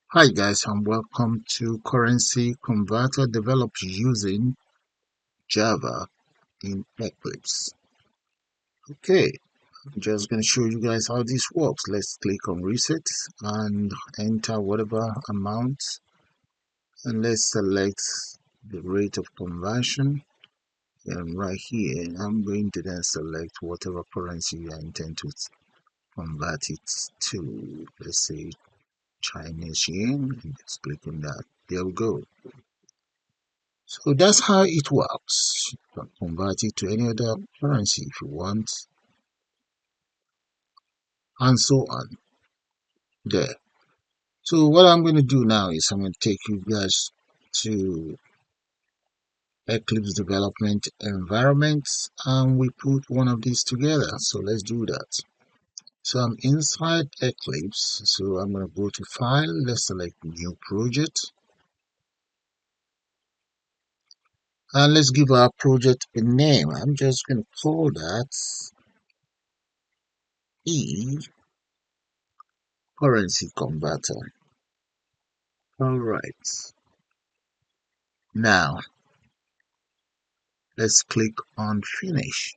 Hi guys, and welcome to Currency Converter developed using Java in Eclipse. Okay, I'm just going to show you guys how this works. Let's click on reset and enter whatever amount, and let's select the rate of conversion. And right here, I'm going to then select whatever currency I intend to convert it to. Let's say Chinese yen, and just click on that. There we go. So that's how it works. You can convert it to any other currency if you want, and so on. There. So what I'm going to do now is I'm going to take you guys to Eclipse development environment, and we put one of these together. So let's do that. So I'm inside Eclipse. So I'm going to go to File. Let's select New Project, and let's give our project a name. I'm just going to call that E Currency Converter. All right. Now, let's click on Finish.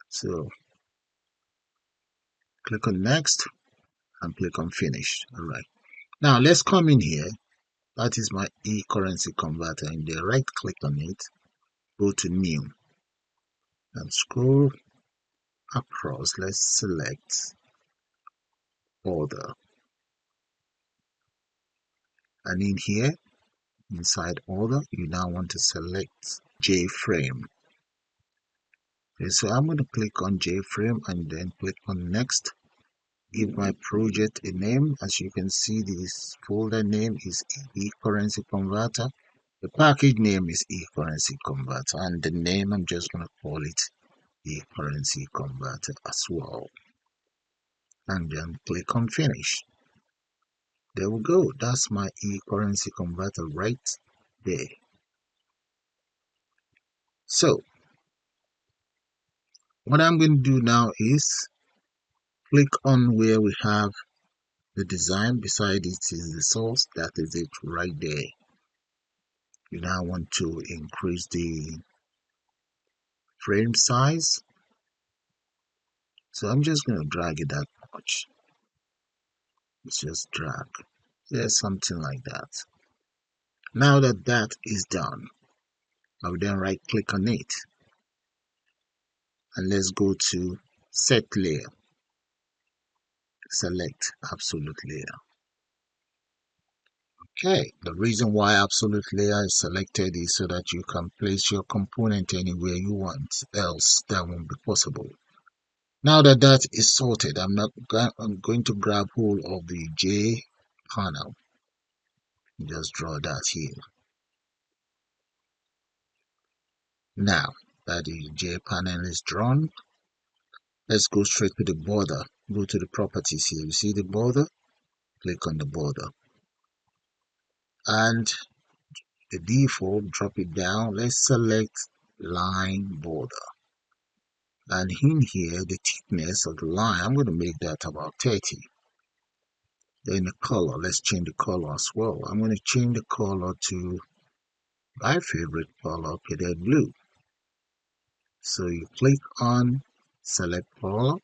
So, click on Next and click on Finish. All right. Now, let's come in here. That is my e-currency converter. And then right click on it, go to New, and scroll across. Let's select Order. And in here, inside Order, you now want to select JFrame. Okay, so I'm going to click on JFrame and then click on Next. Give my project a name. As you can see, this folder name is eCurrency Converter. The package name is eCurrency Converter, and the name I'm just going to call it eCurrency Converter as well. And then click on Finish. There we go. That's my eCurrency Converter right there. So what I'm going to do now is click on where we have the design. Beside it is the source. That is it right there. You now want to increase the frame size. So I'm just going to drag it that much. Let's just drag. There's something like that. Now that that is done, I will then right click on it. And let's go to Set Layer. Select Absolute Layer. Okay, the reason why Absolute Layer is selected is so that you can place your component anywhere you want, else that won't be possible. Now that that is sorted, I'm going to grab hold of the J panel. Just draw that here. Now that the J panel is drawn, let's go straight to the border. Go to the properties here. You see the border? Click on the border. And the default, drop it down. Let's select line border. And in here, the thickness of the line, I'm going to make that about 30. Then the color, let's change the color as well. I'm going to change the color to my favorite color, cadet blue. So you click on select color.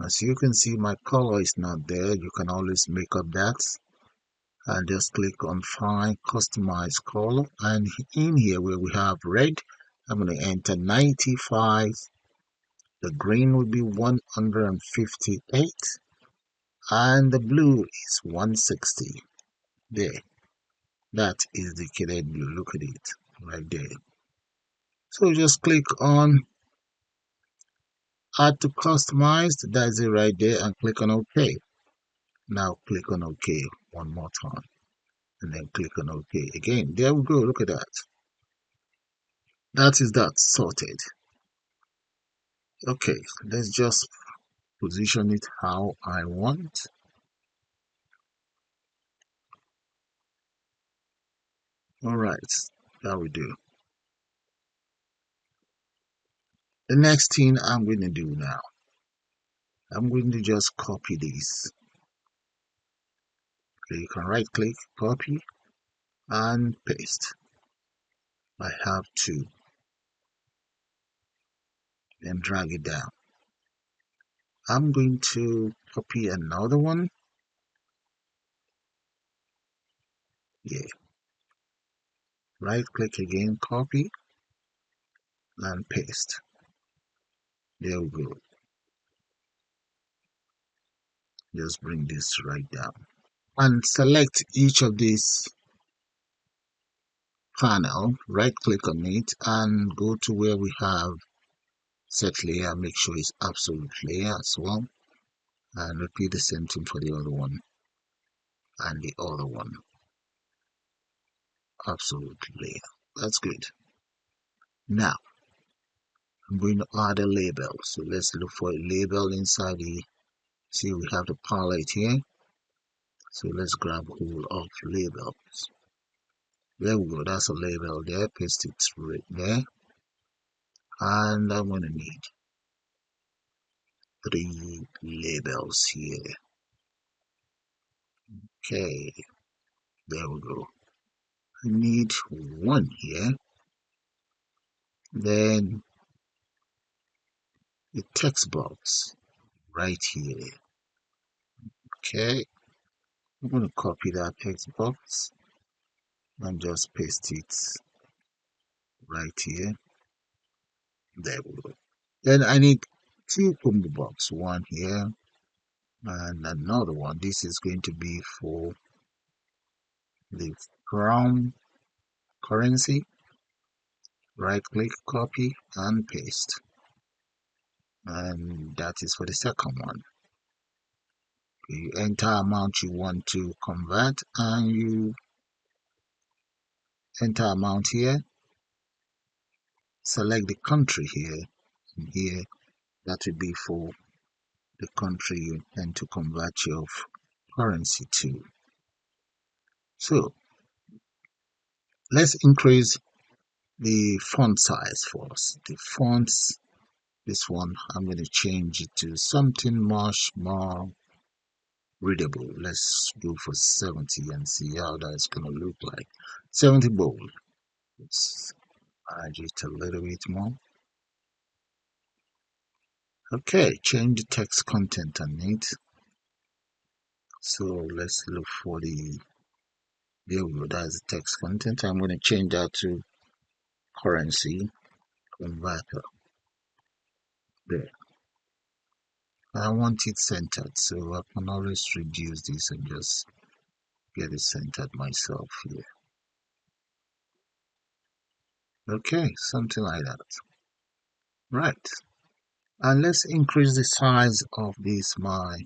As you can see, my color is not there. You can always make up that and just click on find customize color, and in here where we have red, I'm going to enter 95. The green will be 158 and the blue is 160. There, that is the cadet blue. Look at it right there. So just click on add to customize. That's it right there, and click on OK. Now click on OK one more time and then click on OK again. There we go. Look at that. That is that sorted. Okay, let's just position it how I want. All right, that will do. The next thing I'm going to do now, I'm going to just copy this So you can right click, copy and paste. I have two, then drag it down. I'm going to copy another one. Yeah, right click again, copy and paste. There we go. Just bring this right down and select each of these panel, right click on it and go to where we have set layer. Make sure it's absolute layer as well, and repeat the same thing for the other one and the other one. Absolute layer. That's good. Now I'm going to add a label. So let's look for a label inside the, see we have the palette here. So let's grab hold of labels. There we go. That's a label there. Paste it right there. And I'm going to need 3 labels here. Okay, there we go. I need 1 here. Then the text box right here. Okay, I'm going to copy that text box and just paste it right here. There we go. Then I need 2 combo box, one here and another one. This is going to be for the crown currency. Right click, copy and paste. And that is for the second one. You enter amount you want to convert and you enter amount here. Select the country here and here. That will be for the country you intend to convert your currency to. So let's increase the font size for us. The fonts, this one, I'm going to change it to something much more readable. Let's go for 70 and see how that's going to look like. 70 bold. Let's add it a little bit more. Okay, change the text content on it. So let's look for the, there we go, that's the text content. I'm going to change that to currency converter. There. I want it centered, so I can always reduce this and just get it centered myself here. Okay, something like that. Right. And let's increase the size of these my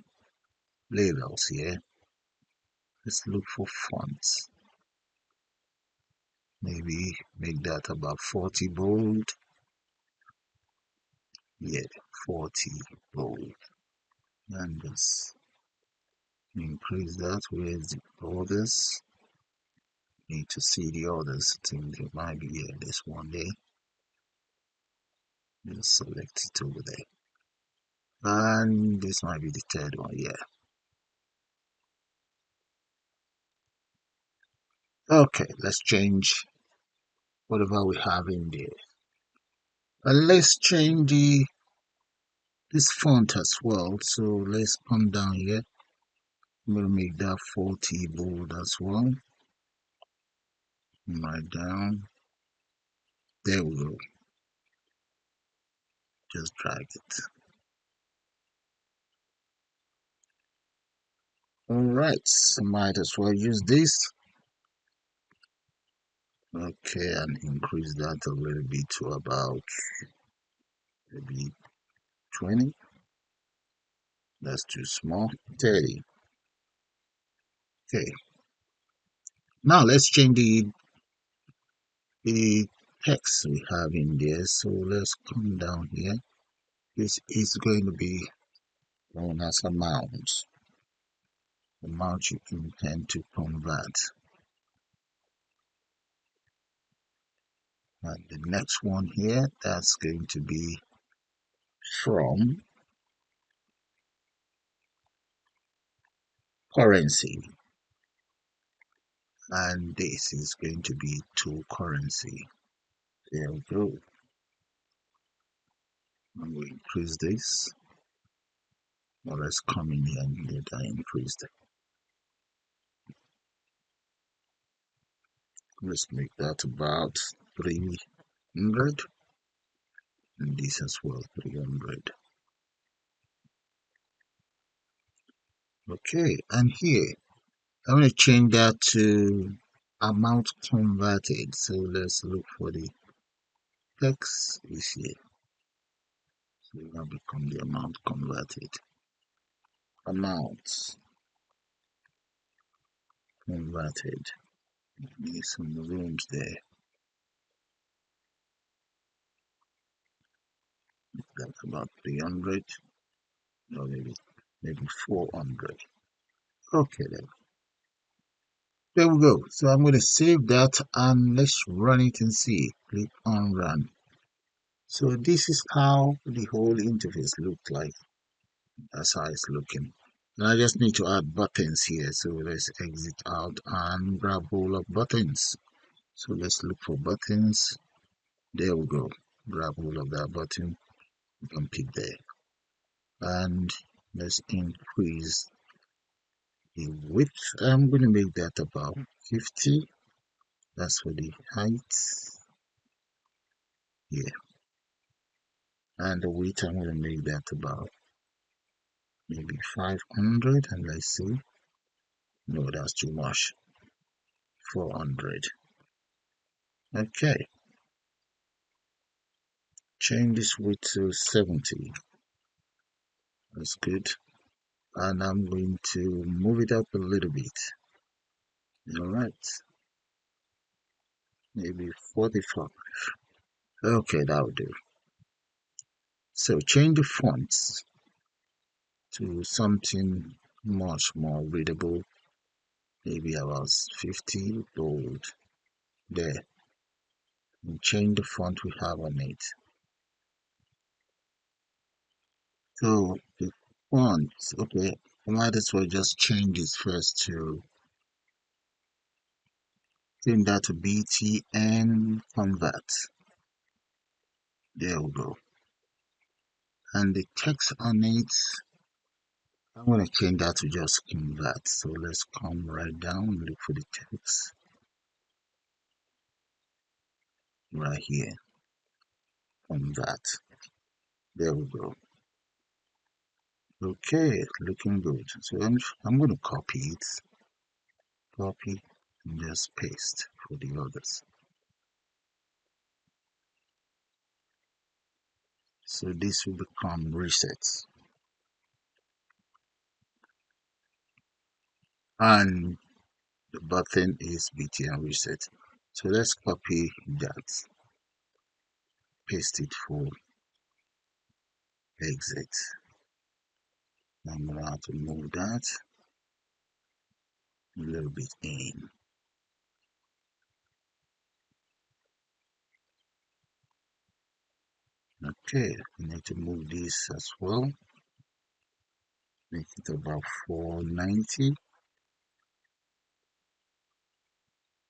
labels here. Let's look for fonts. Maybe make that about 40 bold. Yeah, 40 bold. And just increase that. Where's the others? Need to see the others. I think there might be, yeah, this one there. Just select it over there. And this might be the third one, yeah. Okay, let's change whatever we have in there. And let's change this font as well. So let's come down here. I'm gonna make that 40 bold as well. Right down. There we go. Just drag it. Alright, so might as well use this. Okay, and increase that a little bit to about maybe 20. That's too small. 30. Okay. Now let's change the text we have in there. So let's come down here. This is going to be known as amount. Amount you intend to convert. And the next one here, that's going to be from currency. and this is going to be two currency. There we go. And we increase this. Well, let's come in here and get that increased. Let's make that about 300, and this as well 300. Okay, and here I'm going to change that to amount converted. So let's look for the text is here. So it will become the amount converted. Amounts converted. Need some rooms there. That's about 300, or maybe 400. Okay then. There we go. So I'm going to save that and let's run it and see. Click on run. So this is how the whole interface looked like. That's how it's looking. And I just need to add buttons here. So let's exit out and grab all of buttons. So let's look for buttons. There we go. Grab all of that button. You can pick there. And let's increase the width. I'm going to make that about 50. That's for the height. Yeah. And the width, I'm going to make that about maybe 500. And let's see. No, that's too much. 400. Okay. Change this width to 70. That's good. And I'm going to move it up a little bit. All right. Maybe 45. Okay, that will do. So change the fonts to something much more readable. Maybe about 50 bold. There. And change the font we have on it. So the font, okay, I might as well just change this first to change that to BTN convert. There we go. And the text on it, I'm going to change that to just convert. So let's come right down and look for the text right here. Convert. There we go. Okay, looking good. So I'm going to copy it. Copy and just paste for the others. So this will become resets. And the button is BTN reset. So let's copy that. Paste it for exit. I'm going to have to move that a little bit in. Okay, I need to move this as well. Make it about 490.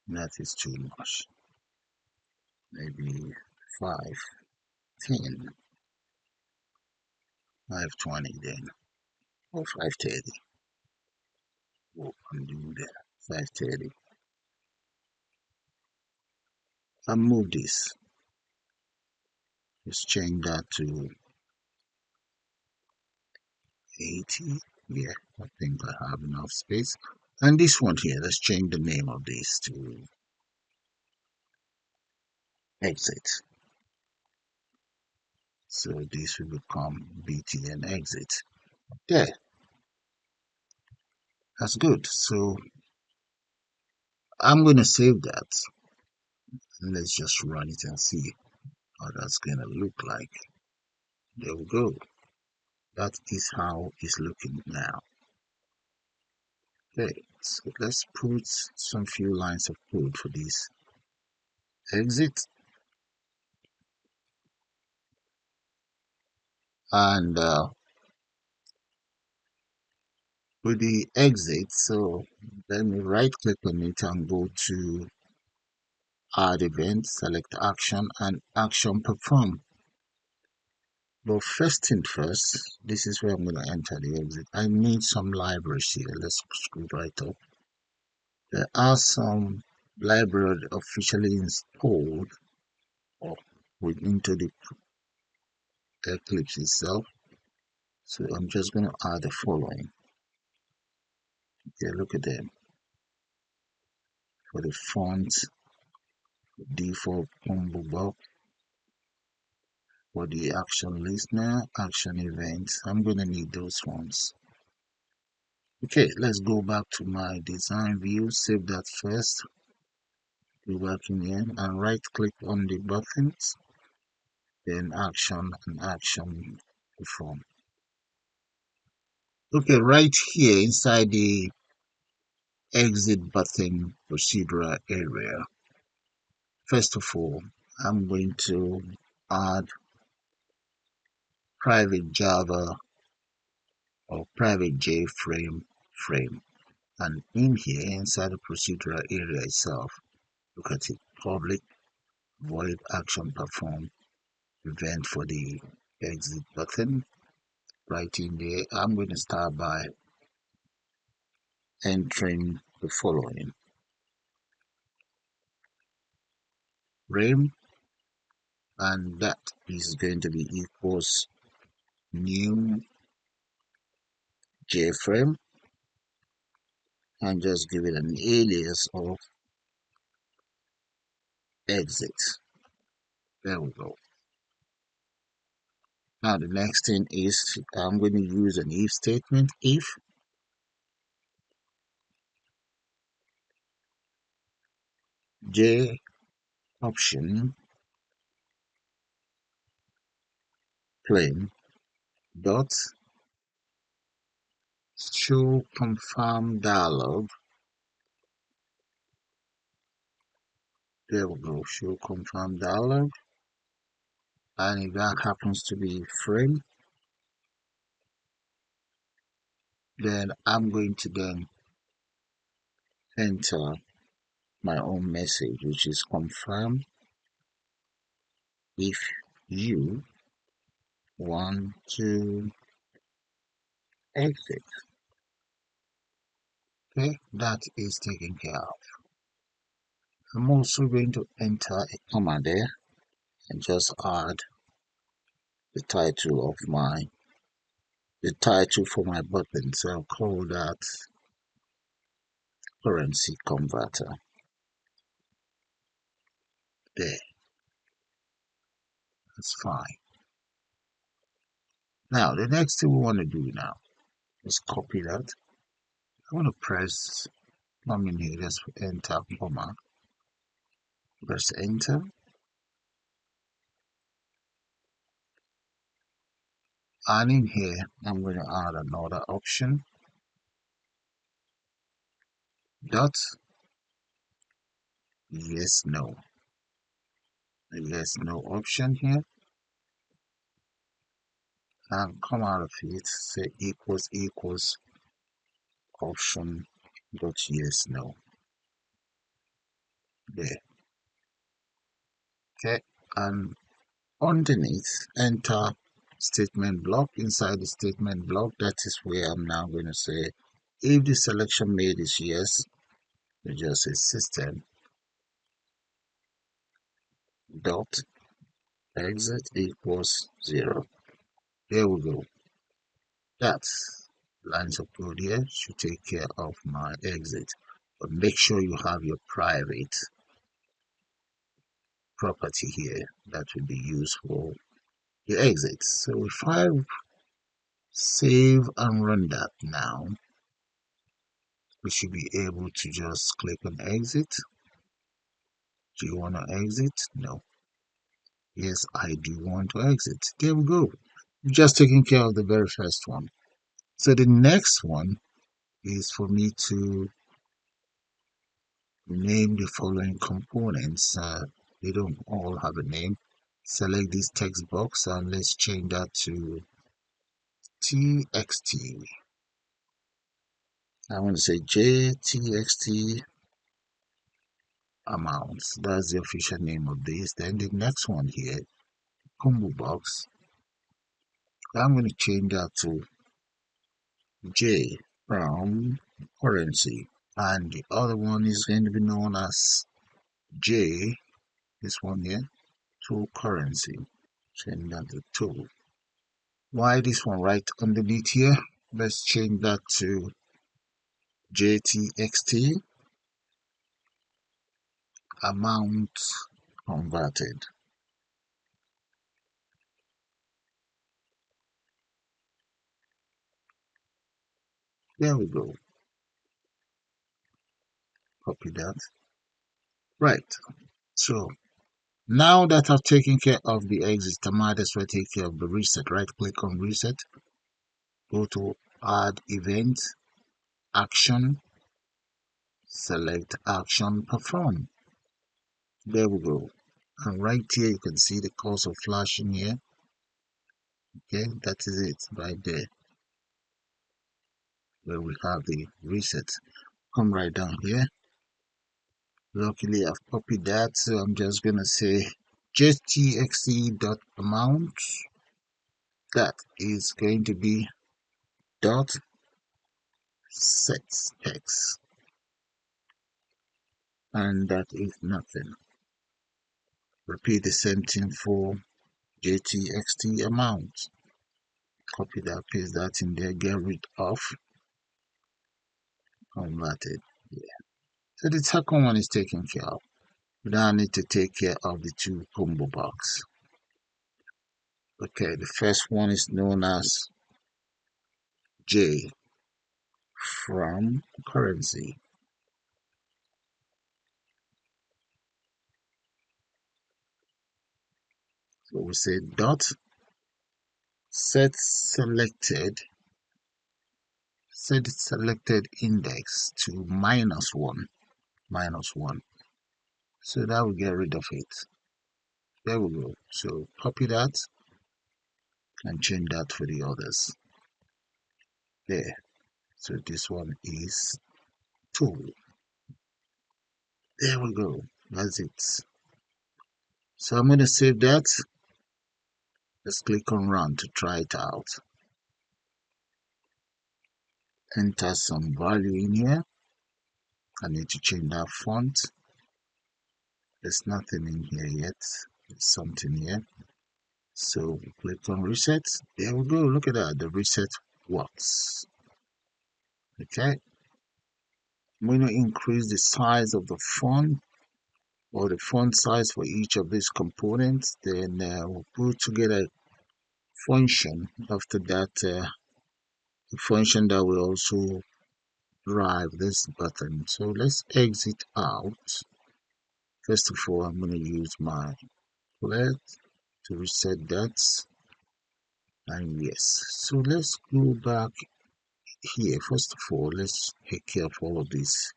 That is too much. Maybe 510, 520 then, or 530. We'll undo that. 530. And move this. Let's change that to 80. Yeah, I think I have enough space. And this one here, let's change the name of this to exit. So this will become BTN exit. There, that's good. So I'm going to save that. And let's just run it and see how that's going to look like. There we go. That is how it's looking now. Okay, so let's put some few lines of code for this exit. And with the exit, so Let me right click on it and go to add event, select action and action perform. But first thing first, this is where I'm going to enter the exit. I need some libraries here. Let's scroll right up. There are some libraries officially installed or into the Eclipse itself. So I'm just going to add the following. Okay, look at them. For the font, default combo box, for the action listener, action events. I'm going to need those ones. Okay, let's go back to my design view, save that first, go back in here and right click on the buttons, then action and action perform. Okay, right here inside the exit button procedural area, first of all, I'm going to add private Java or private JFrame frame. And in here, inside the procedural area itself, look at it, public void action perform event for the exit button. Right in there, I'm going to start by entering the following. Frame, and that is going to be equals new JFrame, and just give it an alias of exit. There we go. Now the next thing is I'm going to use an if statement. If J option plain dot show confirm dialog. There we go, show confirm dialog. And if that happens to be frame, then I'm going to then enter my own message, which is confirm if you want to exit. Okay, that is taken care of. I'm also going to enter a comma there and just add the title of the title for my button. So I'll call that currency converter. There, that's fine. Now the next thing we want to do now is copy that. I want to press nominate, let's enter comma, press enter, and in here I'm going to add another option, dot yes no, a yes no option here, and come out of it, say equals option dot yes no. There. Okay, and underneath enter statement block. Inside the statement block, that is where I'm now going to say if the selection made is yes, you just say system dot exit equals 0. There we go. That lines of code here should take care of my exit, but make sure you have your private property here that will be used for the exit. So if I save and run that now, we should be able to just click on exit. Do you want to exit? No. Yes, I do want to exit. There we go. We've just taken care of the very first one. So the next one is for me to name the following components. They don't all have a name. Select this text box and let's change that to txt. I want to say JTXT amounts. That's the official name of this. Then the next one here, combo box. I'm going to change that to J from currency. And the other one is going to be known as J, this one here, to currency. Change that to 2. Why this one right underneath here? Let's change that to JTXT amount converted. There we go. Copy that. Right. So now that I've taken care of the exit, I might as well take care of the reset. Right click on reset, go to add event, action, select action perform. There we go. And right here you can see the cursor flashing here. Okay, that is it right there where we have the reset. Come right down here. Luckily I've copied that, so I'm just gonna say just txt.amount. That is going to be dot set text, and that is nothing. Repeat the same thing for JTXT amount. Copy that, paste that in there, get rid of converted. Yeah. So the second one is taken care of. We now need to take care of the two combo box. Okay, the first one is known as J from currency. So we say dot set selected index to -1. -1. So that will get rid of it. There we go. So copy that and change that for the others. There. So this one is 2. There we go. That's it. So I'm going to save that. Let's click on run to try it out. Enter some value in here. I need to change that font. There's nothing in here yet. There's something here. So click on reset. There we go. Look at that. The reset works. Okay. I'm going to increase the size of the font, or the font size for each of these components. Then we'll put together a function after that. The function that will also drive this button. So let's exit out. First of all, I'm going to use my flag to reset that. And yes, so let's go back here. First of all, let's take care of all of these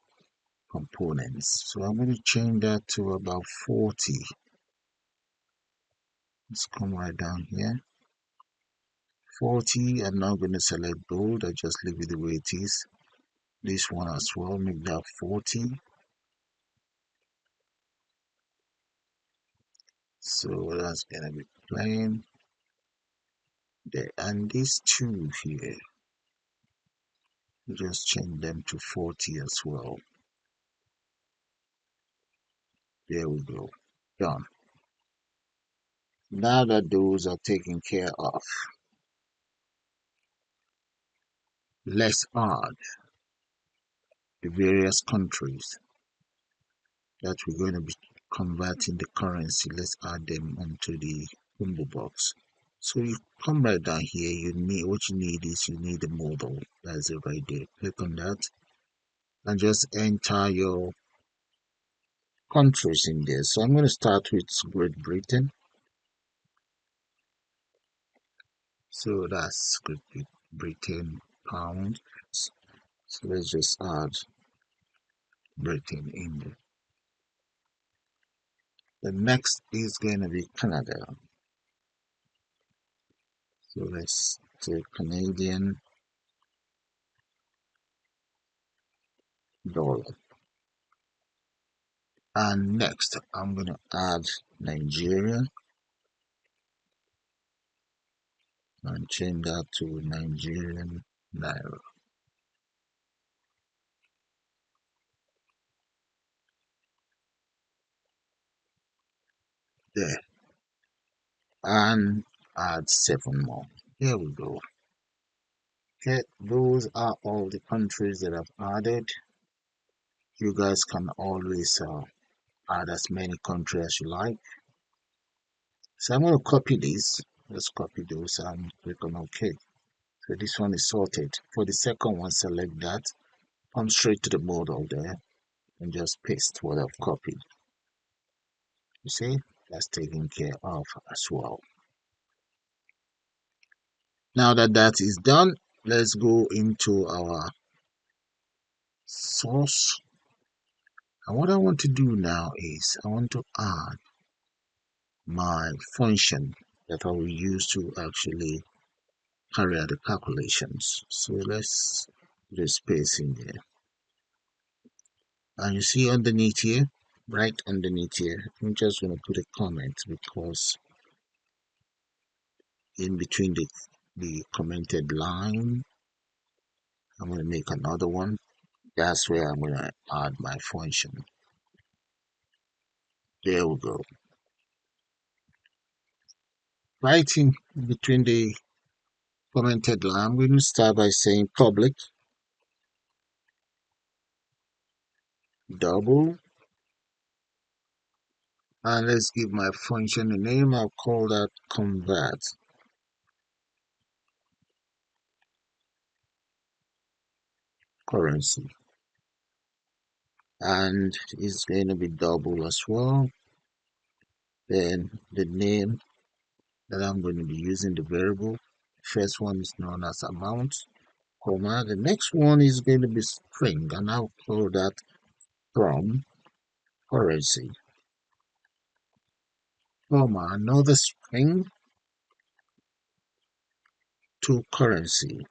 components. So I'm going to change that to about 40. Let's come right down here. 40. I'm now going to select bold. I just leave it the way it is. This one as well, make that 40. So that's going to be plain there. And these two here, just change them to 40 as well. There we go. Done. Now that those are taken care of, let's add the various countries that we're going to be converting the currency. Let's add them onto the combo box. So you come right down here, what you need is you need a model. That's it right there. Click on that and just enter your countries in there. So I'm going to start with Great Britain. So that's Great Britain pound. So let's just add Britain in there. The next is going to be Canada. So let's take Canadian. dollar. And next, I'm going to add Nigeria and change that to Nigerian Naira. There. And add 7 more. Here we go. Okay, those are all the countries that I've added. You guys can always add as many countries as you like. So I'm going to copy this. Let's copy those and click on OK. So this one is sorted. For the second one, select that. Come straight to the model there and just paste what I've copied. You see, that's taken care of as well. Now that that is done, let's go into our source. And what I want to do now is I want to add my function that I will use to actually carry out the calculations. So let's put a space in there. And you see underneath here, right underneath here, I'm just going to put a comment because in between the commented line, I'm going to make another one. That's where I'm going to add my function. There we go. Right in between the commented line, I'm going to start by saying public double, and let's give my function a name. I'll call that convert currency, and it's going to be double as well. Then the name that I'm going to be using, the variable, first one is known as amount, comma, the next one is going to be string, and I'll call that from currency, comma, another string to currency.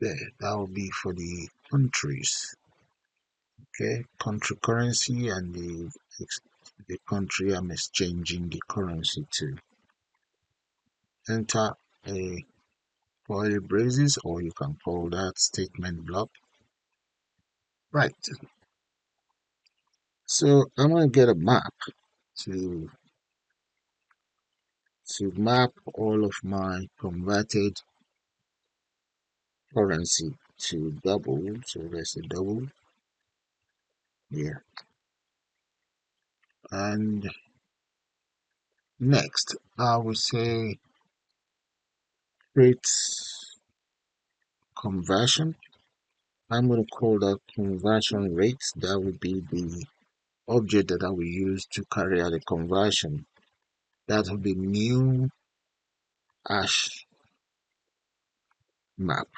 There, that will be for the countries. Okay, country currency and the country I'm exchanging the currency to. Enter a curly braces, or you can call that statement block. Right. So I'm going to get a map to map all of my converted currency to double. So there's a double here. And next, I will say create conversion. I'm going to call that conversion rate. That will be the object that I will use to carry out the conversion. That will be new hash map.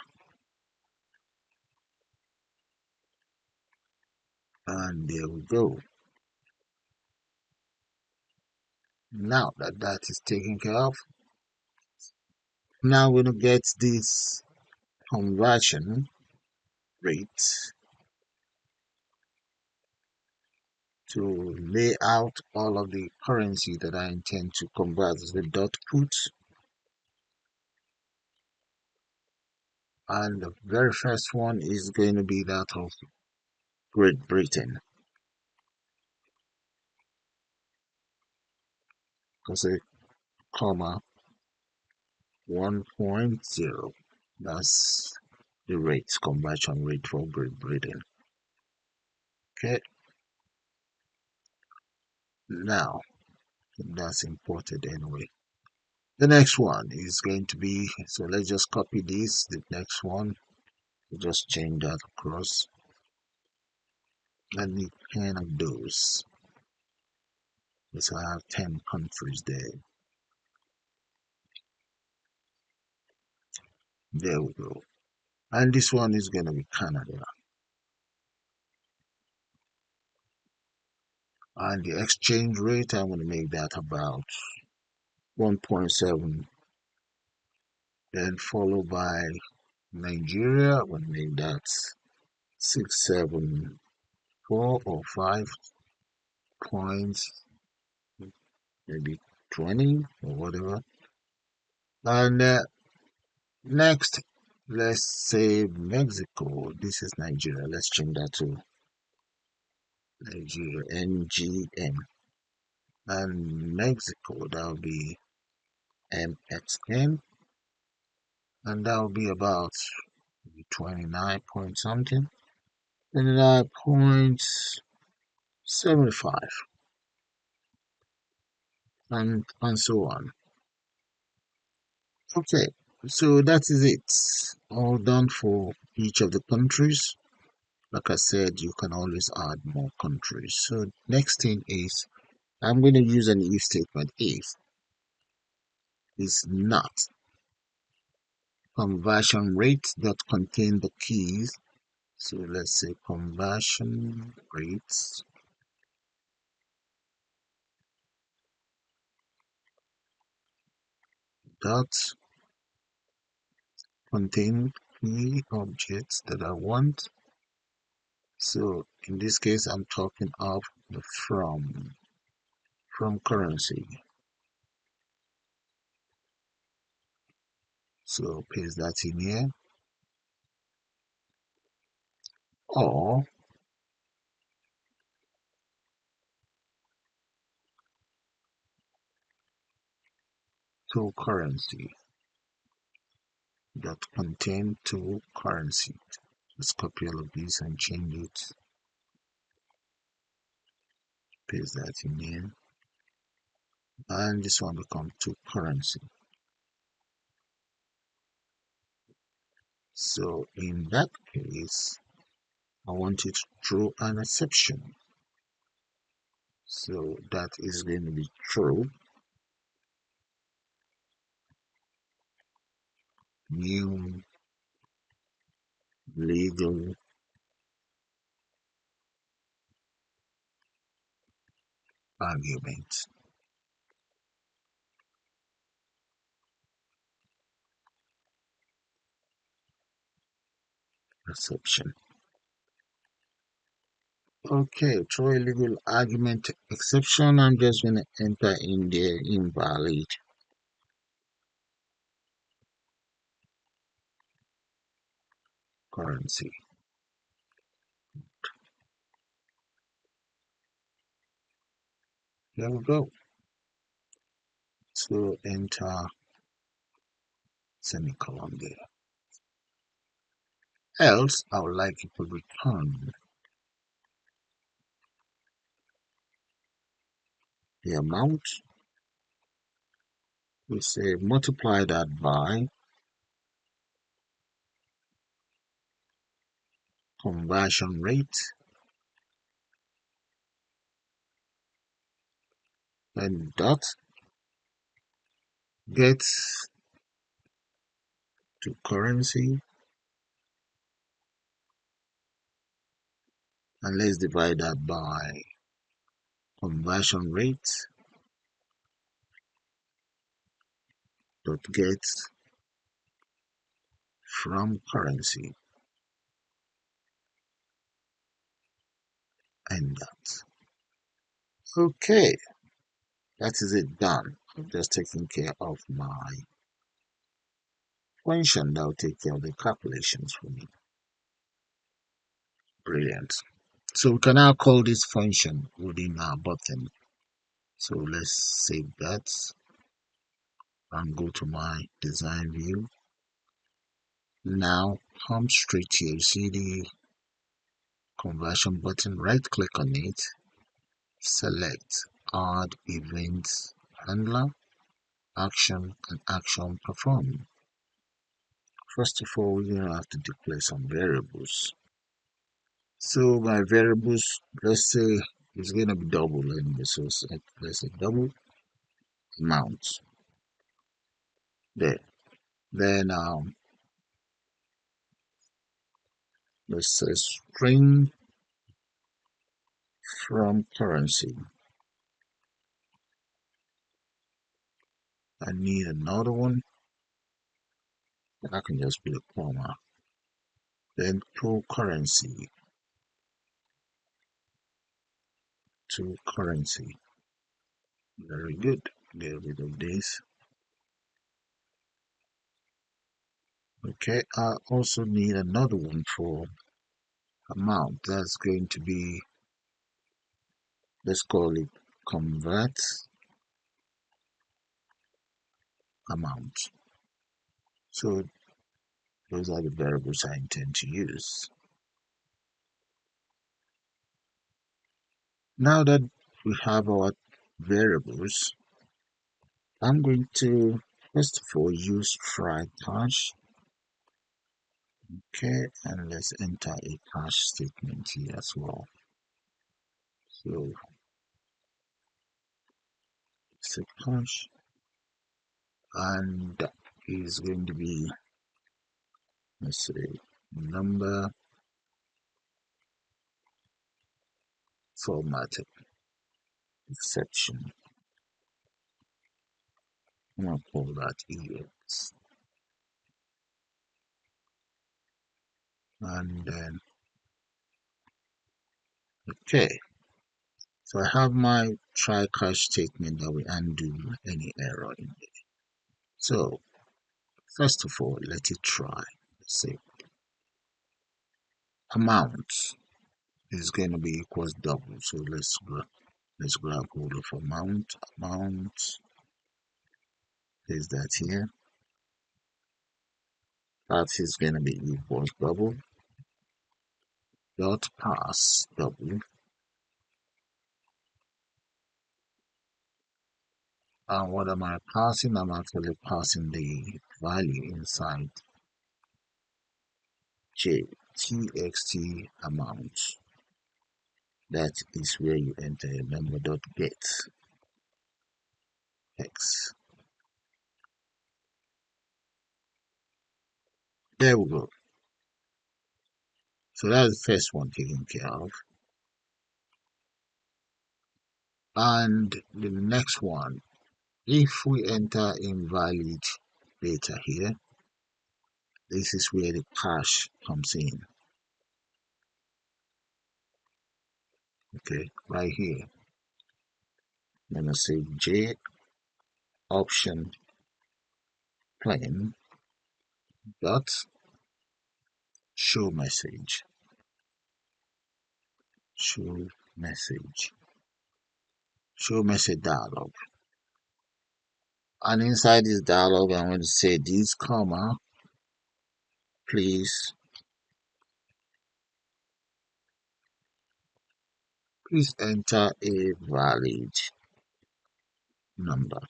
And there we go. Now that that is taken care of, now we're going to get this conversion rate to lay out all of the currency that I intend to convert. The dot put, and the very first one is going to be that of Great Britain. Because a comma 1.0. That's the rate, conversion rate for Great Britain. Okay, now that's imported anyway. The next one is going to be, so let's just copy this. The next one, just change that across. I need 10 of those. So I have 10 countries there. There we go. And this one is going to be Canada. And the exchange rate, I'm going to make that about 1.7. Then followed by Nigeria, I'm going to make that six, 7, 4 or 5 points, maybe 20 or whatever. And next, let's say Mexico. This is Nigeria. Let's change that to Nigeria, NGM. And Mexico, that'll be MXN. And that'll be about 29 point something. 29.75 and so on. Okay, so that is it. All done for each of the countries. Like I said, you can always add more countries. So next thing is I'm going to use an if statement. If is not conversion rate that contain the keys. So let's say conversion rates dot contain key objects that I want. So in this case, I'm talking of the from currency. So paste that in here, or to currency that contain to currency. Let's copy all of this and change it. Paste that in here, and this one become to currency. So in that case, I want it to throw an exception. So that is going to be true. New legal argument. Exception. Okay, throw a legal argument exception. I'm just going to enter in there invalid currency. There we go. So enter semicolon there. Else, I would like it to return the amount. We say multiply that by conversion rate and dot get to currency, and let's divide that by conversion rate dot get from currency, and that. Okay, that is it done. I'm just taking care of my function that will take care of the calculations for me. Brilliant. So we can now call this function within our button. So let's save that and go to my design view. Now come straight here. You see the conversion button, right click on it, select add event handler, action and action perform. First of all, we're going to have to declare some variables. So my variables, let's say it's going to be double anyway. So let's say double amount there. Then let's say string from currency. I need another one. I can just put a comma Then to currency, to currency. Very good. Get rid of this. Okay, I also need another one for amount. That's going to be, let's call it convert amount. So those are the variables I intend to use. Now that we have our variables, I'm going to first of all use try cache. Okay, and let's enter a cache statement here as well. So it's a cache, and that is going to be, let's say, number formatted exception. I'm gonna call that EX, and then okay. So I have my try catch statement that will undo any error in it. So first of all, let it try. Let's say amount is going to be equals double. So let's grab hold of amount is that here. That is going to be equals double dot pass double. And what am I passing? I'm actually passing the value inside txt amount. That is where you enter a number dot get x. There we go. So that's the first one taken care of. And the next one, if we enter invalid data here, this is where the cache comes in. Okay, right here. I'm gonna say J option plain dot show message. Show message. Show message dialog. And inside this dialog, I'm going to say this comma, please enter a valid number.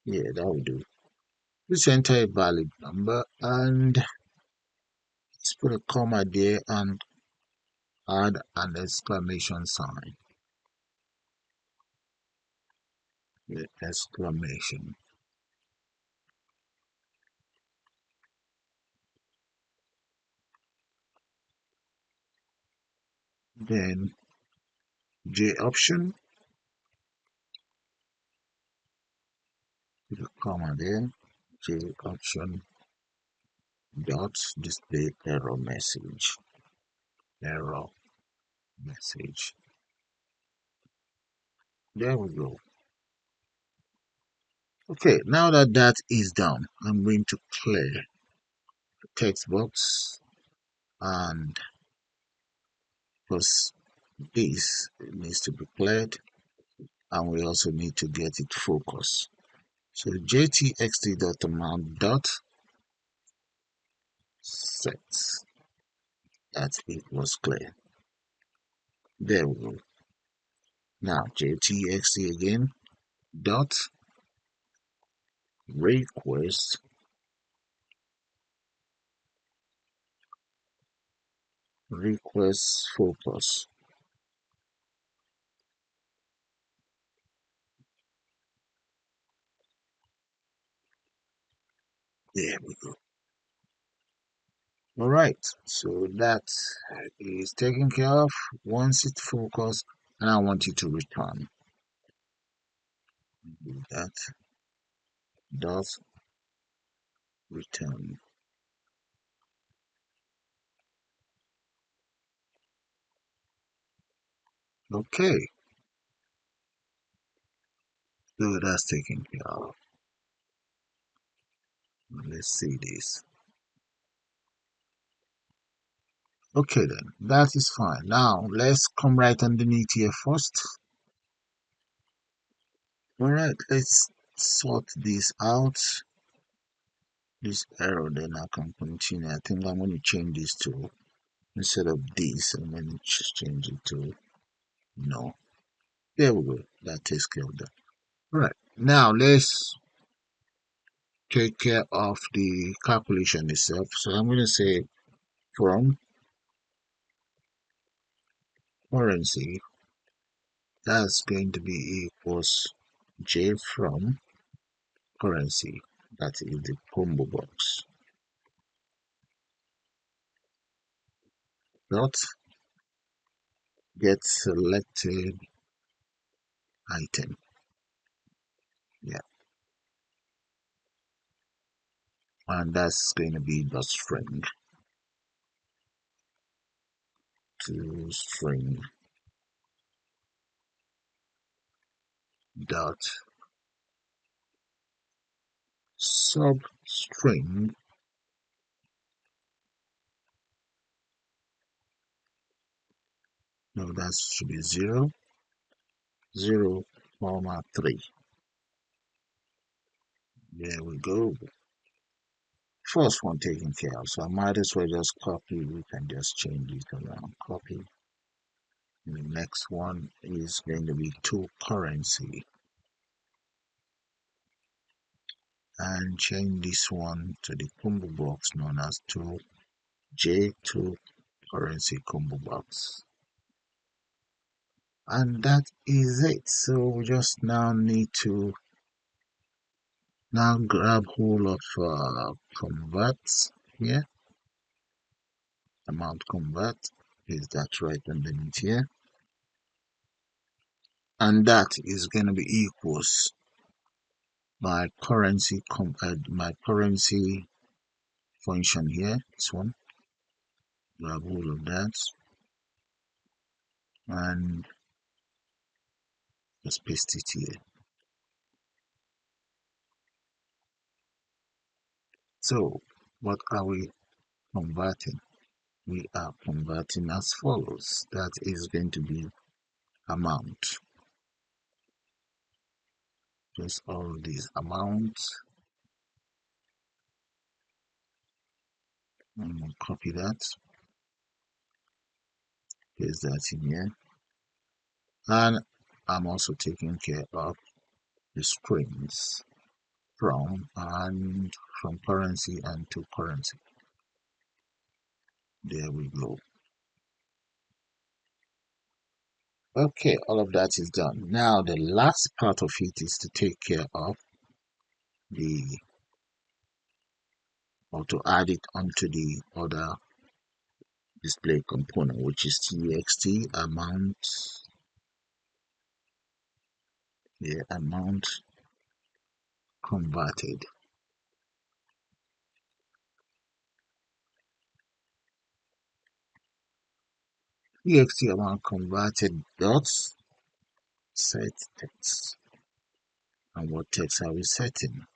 Yeah, that will do. Please enter a valid number, and let's put a comma there and add an exclamation sign. The exclamation. Then J option, put a comma there. J option dot display error message. Error message. There we go. Okay, now that that is done, I'm going to clear the text box, and because this needs to be cleared, and we also need to get it focused. So jtxt.amount dot set, that it was clear. There we go. Now jtxt again dot request focus. There we go. All right, so that is taken care of. Once it's focused, and I want you to return. Do that does return. Okay, so that's taken care of. Let's see this. Okay then, that is fine. Now let's come right underneath here first. Alright, let's sort this out. This arrow, then I can continue. I think I'm going to change this to, instead of this, I'm going to just change it to no. There we go. That takes care of that. Alright, now let's take care of the calculation itself. So I'm going to say from currency, that's going to be equals J from currency. That is the combo box. Dot get selected item. Yeah, and that's going to be the string to string dot substring. No, that should be 0 comma 3. There we go. First one taken care of. So I might as well just copy. We can just change it around. Copy. The next one is going to be to currency, and change this one to the combo box known as to J2 currency combo box. And that is it. So we just now need to now grab hold of convert here. Amount convert is that right underneath here, and that is going to be equals my currency my currency function here. This one, grab hold of that and just paste it here. So what are we converting? We are converting as follows. That is going to be amount. Just all these amounts. I'm going to copy that, paste that in here. And I'm also taking care of the strings from currency and to currency. There we go. Okay, all of that is done. Now the last part of it is to take care of the or to add it onto the other display component, which is txt amount, the amount converted. Txt amount converted dot set text. And what text are we setting?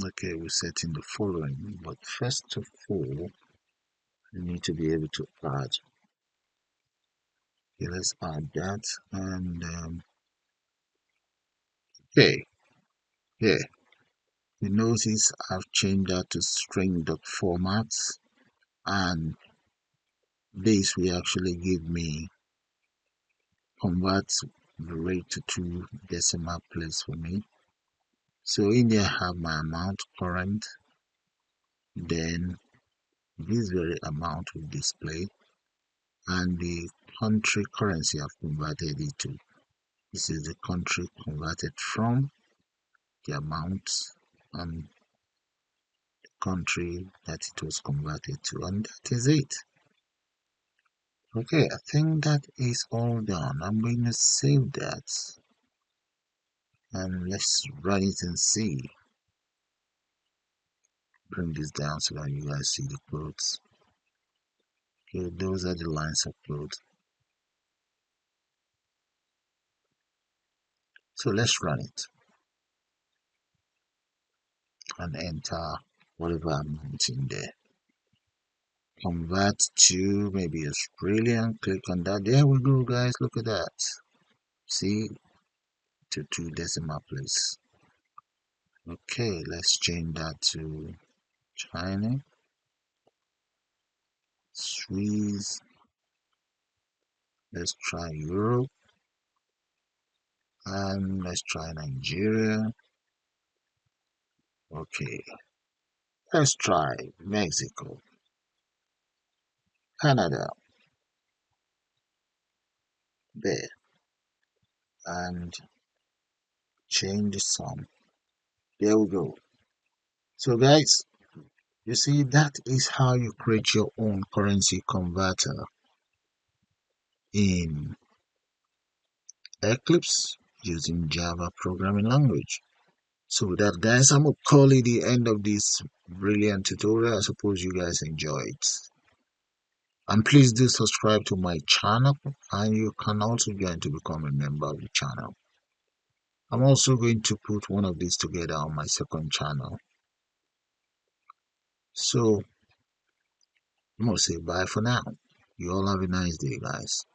Okay, we're setting the following, but first of all, we need to be able to add. Okay, let's add that. And okay, here you notice I've changed that to string.format, and this will actually give me convert the rate to 2 decimal place for me. So in there I have my amount current, then this very amount will display, and the country currency I've converted it to. This is the country converted from, the amount, and the country that it was converted to, and that is it. Okay, I think that is all done. I'm going to save that and let's run it and see. Bring this down so that you guys see the clothes. Okay, those are the lines of clothes. So let's run it and enter whatever amount in there. Convert to maybe Australian. Click on that. There we go, guys. Look at that. See, to two decimal place. Okay, let's change that to China, Swiss. Let's try Europe, and let's try Nigeria. Okay, let's try Mexico, Canada, there, and change the sum. There we go. So, guys, you see, that is how you create your own currency converter in Eclipse using Java programming language. So with that, guys, I'm gonna call it the end of this brilliant tutorial. I suppose you guys enjoy it. And please do subscribe to my channel, and you can also join to become a member of the channel. I'm also going to put one of these together on my second channel. So I'm gonna say bye for now. You all have a nice day, guys.